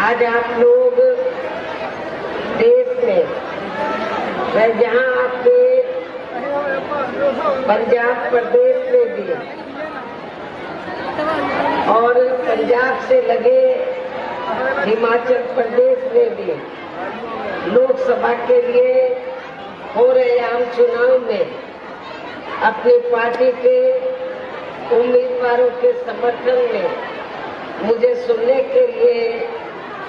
आज आप लोग देश में व जहाँ आपके पंजाब प्रदेश में भी और पंजाब से लगे हिमाचल प्रदेश में भी लोकसभा के लिए हो रहे आम चुनाव में अपनी पार्टी के उम्मीदवारों के समर्थन में मुझे सुनने के लिए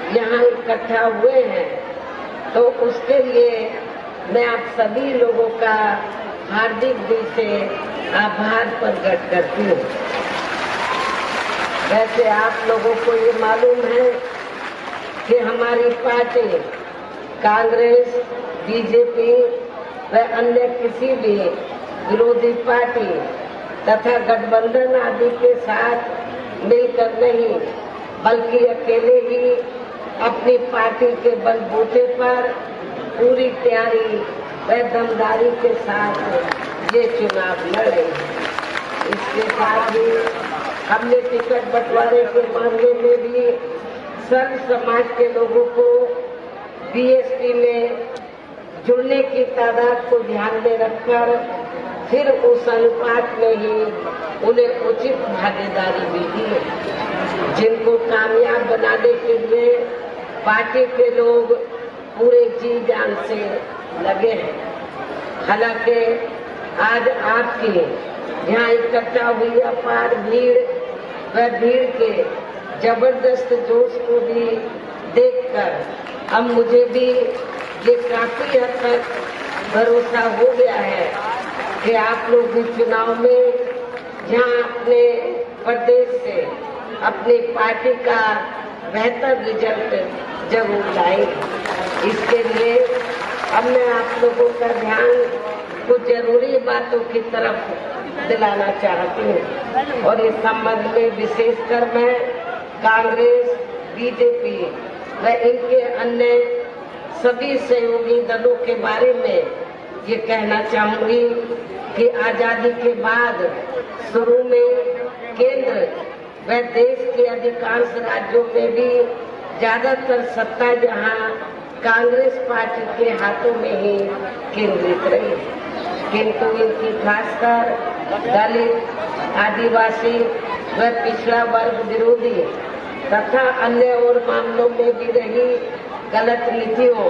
यहाँ इकट्ठा हुए हैं, तो उसके लिए मैं आप सभी लोगों का हार्दिक दिल से आभार प्रकट करती हूँ। वैसे आप लोगों को ये मालूम है कि हमारी पार्टी कांग्रेस, बीजेपी व अन्य किसी भी विरोधी पार्टी तथा गठबंधन आदि के साथ मिलकर नहीं, बल्कि अकेले ही अपनी पार्टी के बलबूते पर पूरी तैयारी व दमदारी के साथ ये चुनाव लड़ रही है। इसके साथ ही हमने टिकट बंटवारे के मामले में भी सर्व समाज के लोगों को बीएसपी में जुड़ने की तादाद को ध्यान में रखकर फिर उस अनुपात में ही उन्हें उचित भागीदारी भी दी है, जिनको कामयाब बनाने के लिए पार्टी के लोग पूरे जी जान से लगे हैं। हालांकि आज आपकी यहाँ इकट्ठा हुई अपार भीड़ व भीड़ के जबरदस्त जोश को भी देखकर अब मुझे भी ये काफी हद तक भरोसा हो गया है कि आप लोग भी चुनाव में यहाँ अपने प्रदेश से अपनी पार्टी का बेहतर रिजल्ट जरूर लाएंगे। इसके लिए अब मैं आप लोगों का ध्यान कुछ जरूरी बातों की तरफ दिलाना चाहती हूँ और इस संबंध में विशेषकर मैं कांग्रेस, बीजेपी व इनके अन्य सभी सहयोगी दलों के बारे में ये कहना चाहूंगी कि आजादी के बाद शुरू में केंद्र व देश के अधिकांश राज्यों में भी ज्यादातर सत्ता जहां कांग्रेस पार्टी के हाथों में ही केंद्रित रही, किंतु इनकी खासकर दलित, आदिवासी व पिछड़ा वर्ग विरोधी तथा अन्य और मामलों में भी रही गलत नीतियों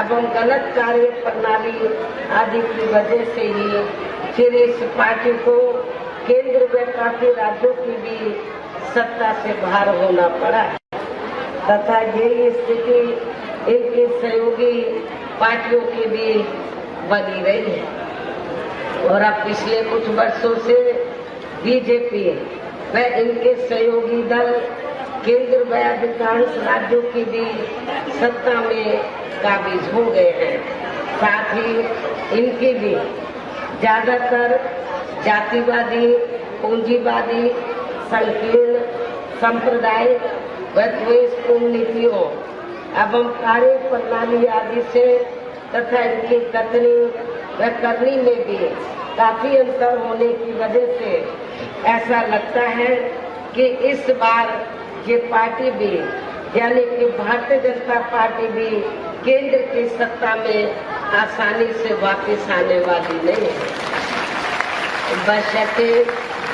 एवं गलत कार्य प्रणाली आदि की वजह से ही फिर इस पार्टी को केंद्र व काफी राज्यों की भी सत्ता से बाहर होना पड़ा तथा यही स्थिति इनकी सहयोगी पार्टियों की भी बनी रही है। और अब पिछले कुछ वर्षों से बीजेपी व इनके सहयोगी दल केंद्र व अधिकांश राज्यों की भी सत्ता में काबिज हो गए हैं। साथ ही इनकी भी ज्यादातर जातिवादी, पूंजीवादी, संकीर्ण, संप्रदाय व द्वेषपूर्ण नीतियों एवं कार्य प्रणाली आदि से तथा इनकी कथनी व करनी में भी काफी अंतर होने की वजह से ऐसा लगता है कि इस बार ये पार्टी भी यानी कि भारतीय जनता पार्टी भी केंद्र की सत्ता में आसानी से वापस आने वाली नहीं है। बशर्ते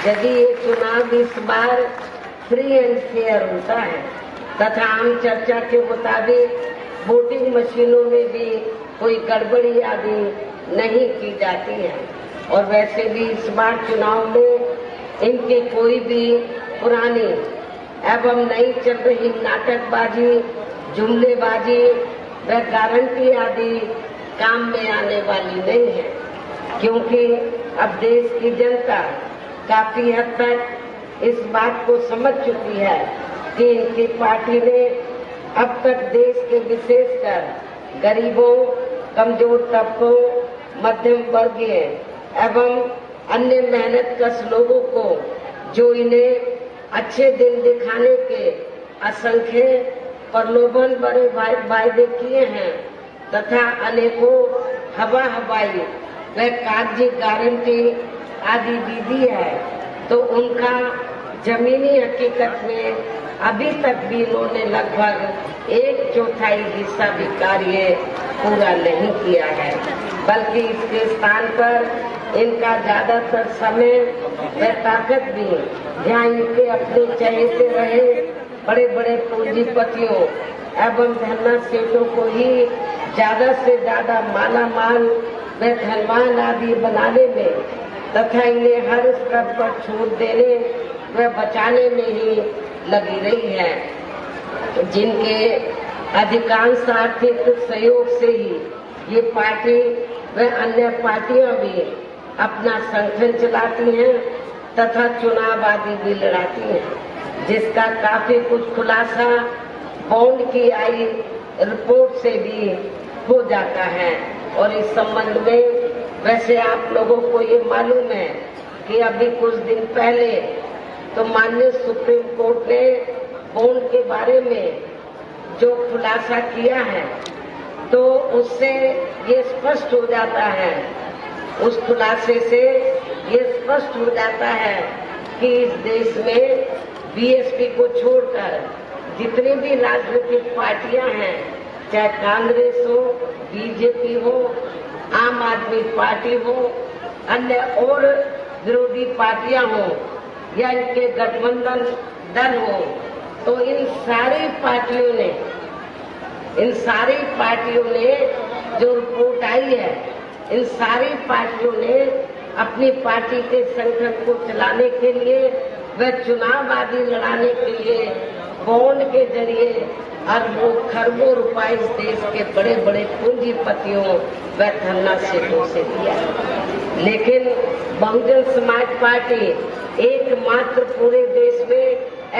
यदि ये चुनाव इस बार फ्री एंड फेयर होता है तथा आम चर्चा के मुताबिक वोटिंग मशीनों में भी कोई गड़बड़ी आदि नहीं की जाती है और वैसे भी इस बार चुनाव में इनकी कोई भी पुरानी एवं नई चल रही नाटकबाजी, जुमलेबाजी व गारंटी आदि काम में आने वाली नहीं है, क्योंकि अब देश की जनता काफी हद तक इस बात को समझ चुकी है कि इनकी पार्टी ने अब तक देश के विशेषकर गरीबों, कमजोर तबकों, मध्यम वर्गीय एवं अन्य मेहनतकश लोगों को जो इन्हें अच्छे दिन दिखाने के असंख्य प्रलोभन भरे वायदे किए हैं तथा अनेकों हवाई व कागजी गारंटी आदि भी दी है, तो उनका जमीनी हकीकत में अभी तक भी इन्होंने लगभग 1/4 हिस्सा भी कार्य पूरा नहीं किया है, बल्कि इसके स्थान पर इनका ज्यादातर समय व ताकत भी यहाँ इनके अपने चहेते रहे बड़े बड़े पूंजीपतियों एवं धन्ना सेठों को ही ज्यादा से ज्यादा माला माल व धनवान आदि बनाने में तथा इन्हें हर स्तर पर छूट देने व बचाने में ही लगी रही है, जिनके अधिकांश आर्थिक सहयोग से ही ये पार्टी व अन्य पार्टियां भी अपना संगठन चलाती हैं तथा चुनाव आदि भी लड़ाती हैं, जिसका काफी कुछ खुलासा बॉन्ड की आई रिपोर्ट से भी हो जाता है। और इस संबंध में वैसे आप लोगों को ये मालूम है कि अभी कुछ दिन पहले तो माननीय सुप्रीम कोर्ट ने बॉन्ड के बारे में जो खुलासा किया है तो उससे ये स्पष्ट हो जाता है, उस खुलासे से ये स्पष्ट हो जाता है कि इस देश में बीएसपी को छोड़कर जितनी भी राजनीतिक पार्टियां हैं, चाहे कांग्रेस हो, बीजेपी हो, आम आदमी पार्टी हो, अन्य और विरोधी पार्टियां हो या इनके गठबंधन दल हो, तो इन सारी पार्टियों ने जो रिपोर्ट आई है, इन सारी पार्टियों ने अपनी पार्टी के संगठन को चलाने के लिए व चुनाव आदि लड़ाने के लिए बॉन्ड के जरिए अरबों खरबों रुपए इस देश के बड़े बड़े पूंजीपतियों व धन्ना सेठों से लिया। लेकिन बहुजन समाज पार्टी एकमात्र पूरे देश में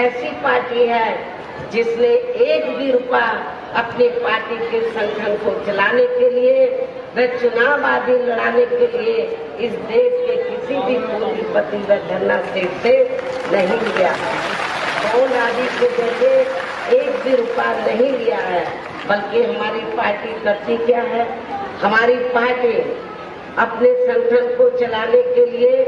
ऐसी पार्टी है जिसने एक भी रुपया अपनी पार्टी के संगठन को चलाने के लिए व चुनाव आदि लड़ाने के लिए इस देश के किसी भी पूंजीपति व धन्ना सेठ से नहीं लिया है। बॉन्ड आदि के जरिए एक भी रुपया नहीं लिया है, बल्कि हमारी पार्टी करती क्या है, हमारी पार्टी अपने संगठन को चलाने के लिए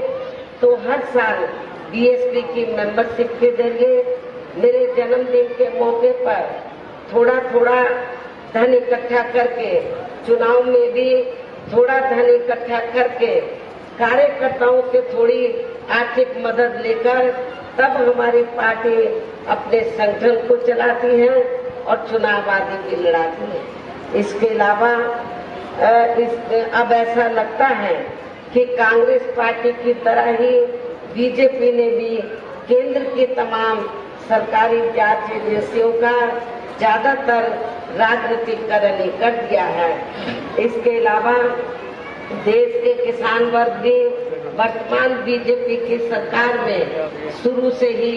तो हर साल बीएसपी की मेंबरशिप के जरिए मेरे जन्मदिन के मौके पर थोड़ा थोड़ा धन इकट्ठा करके, चुनाव में भी थोड़ा धन इकट्ठा करके, कार्यकर्ताओं से थोड़ी आर्थिक मदद लेकर तब हमारी पार्टी अपने संगठन को चलाती है और चुनाव आदि भी लड़ाती है। इसके अलावा अब ऐसा लगता है कि कांग्रेस पार्टी की तरह ही बीजेपी ने भी केंद्र की तमाम सरकारी जांच एजेंसियों का ज्यादातर राजनीतिकरण कर दिया है। इसके अलावा देश के किसान वर्ग भी वर्तमान बीजेपी की सरकार में शुरू से ही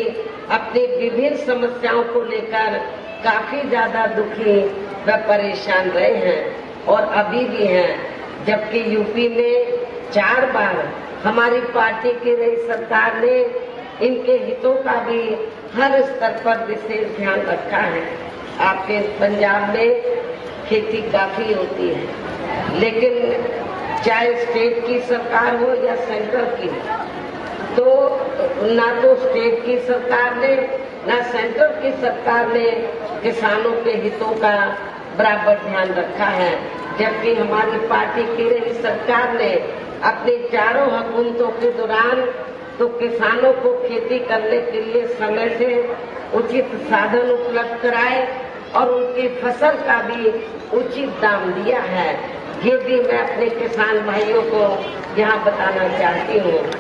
अपनी विभिन्न समस्याओं को लेकर काफी ज्यादा दुखी व परेशान रहे हैं और अभी भी हैं, जबकि यूपी में 4 बार हमारी पार्टी की रही सरकार ने इनके हितों का भी हर स्तर पर विशेष ध्यान रखा है। आपके पंजाब में खेती काफी होती है, लेकिन चाहे स्टेट की सरकार हो या सेंट्रल की, तो ना तो स्टेट की सरकार ने ना सेंट्रल की सरकार ने किसानों के हितों का बराबर ध्यान रखा है, जबकि हमारी पार्टी की रही सरकार ने अपनी चारों हुकूमतों के दौरान तो किसानों को खेती करने के लिए समय से उचित साधन उपलब्ध कराए और उनकी फसल का भी उचित दाम दिया है। ये भी मैं अपने किसान भाइयों को यहाँ बताना चाहती हूँ।